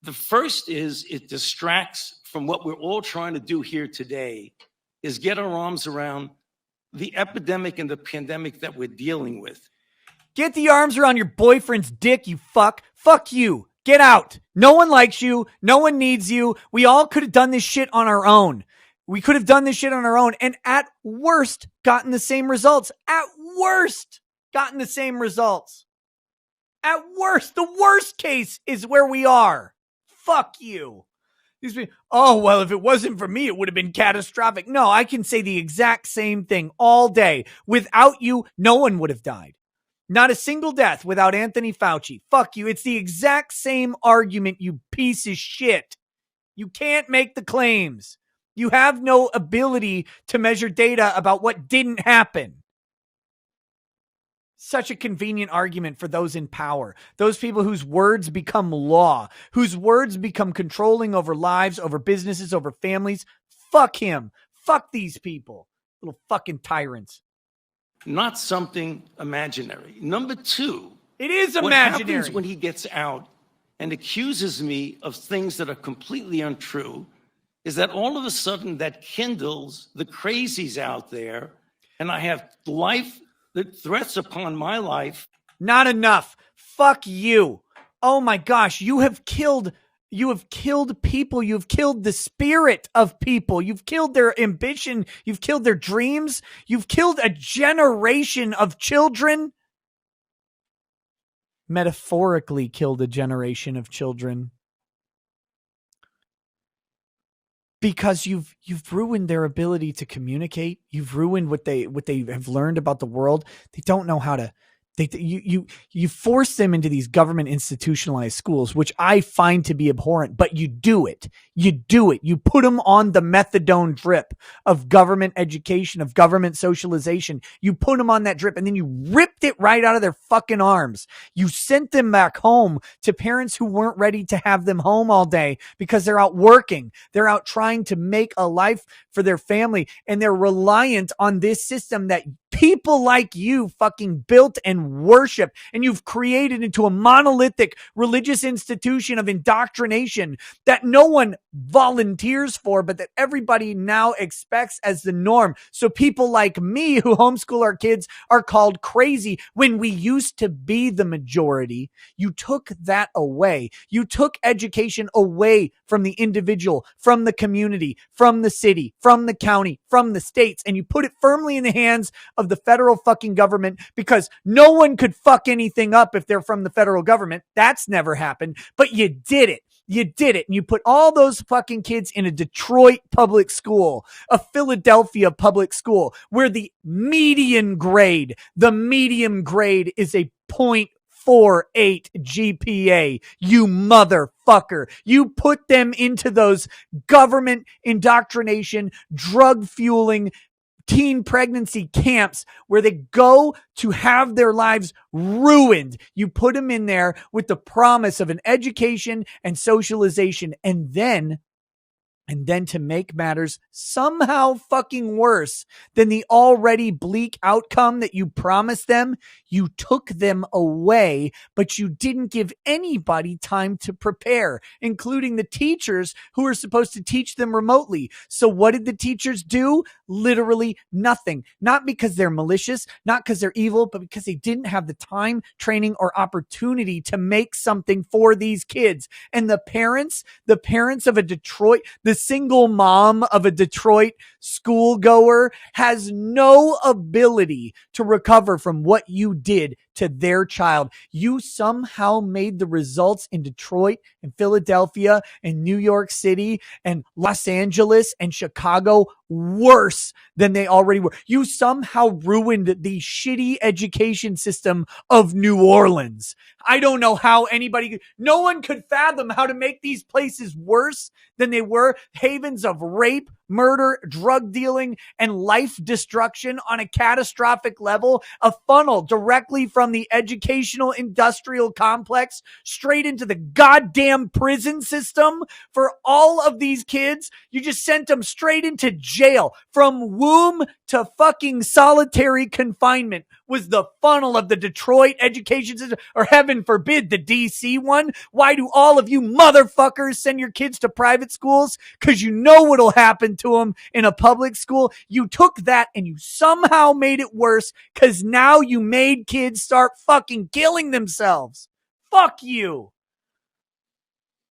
The first is it distracts from what we're all trying to do here today, is get our arms around the epidemic and the pandemic that we're dealing with. Get the arms around your boyfriend's dick, you fuck. Fuck you. Get out. No one likes you. No one needs you. We all could have done this shit on our own. And at worst, gotten the same results. At worst, the worst case is where we are. Fuck you. Oh, well, if it wasn't for me, it would have been catastrophic. No, I can say the exact same thing all day. Without you, no one would have died. Not a single death without Anthony Fauci. Fuck you. It's the exact same argument, you piece of shit. You can't make the claims. You have no ability to measure data about what didn't happen. Such a convenient argument for those in power. Those people whose words become law, whose words become controlling over lives, over businesses, over families. Fuck him. Fuck these people. Little fucking tyrants. Not something imaginary. Number two. It is imaginary. What happens when he gets out and accuses me of things that are completely untrue is that all of a sudden that kindles the crazies out there, and I have life that threats upon my life. Not enough. Fuck you. Oh my gosh, you have killed people. You've killed the spirit of people. You've killed their ambition. You've killed their dreams. You've killed a generation of children. Metaphorically killed a generation of children. Because you've ruined their ability to communicate. You've ruined what they have learned about the world. They don't know how to. You force them into these government institutionalized schools, which I find to be abhorrent, but you do it. You put them on the methadone drip of government education, of government socialization. You put them on that drip and then you ripped it right out of their fucking arms. You sent them back home to parents who weren't ready to have them home all day because they're out working. They're out trying to make a life for their family, and they're reliant on this system that people like you fucking built and worship, and you've created into a monolithic religious institution of indoctrination that no one volunteers for, but that everybody now expects as the norm. So people like me who homeschool our kids are called crazy when we used to be the majority. You took that away. You took education away from the individual, from the community, from the city, from the county, from the states, and you put it firmly in the hands of the federal fucking government, because no one could fuck anything up if they're from the federal government. That's never happened, but you did it. And you put all those fucking kids in a Detroit public school, a Philadelphia public school, where the median grade is a 0.48 GPA. You motherfucker. You put them into those government indoctrination, drug fueling, teen pregnancy camps where they go to have their lives ruined. You put them in there with the promise of an education and socialization, and then to make matters somehow fucking worse than the already bleak outcome that you promised them, you took them away, but you didn't give anybody time to prepare, including the teachers who are supposed to teach them remotely. So what did the teachers do? Literally nothing. Not because they're malicious, not because they're evil, but because they didn't have the time, training, or opportunity to make something for these kids. And the parents of a Detroit, the single mom of a Detroit schoolgoer has no ability to recover from what you did to their child. You somehow made the results in Detroit and Philadelphia and New York City and Los Angeles and Chicago worse than they already were. You somehow ruined the shitty education system of New Orleans. I don't know how no one could fathom how to make these places worse than they were. Havens of rape, murder, drug dealing, and life destruction on a catastrophic level, a funnel directly from the educational industrial complex straight into the goddamn prison system for all of these kids. You just sent them straight into jail from womb to fucking solitary confinement was the funnel of the Detroit education system, or heaven forbid, the DC one. Why do all of you motherfuckers send your kids to private schools? Because you know what'll happen to them in a public school. You took that and you somehow made it worse because now you made kids start fucking killing themselves. Fuck you.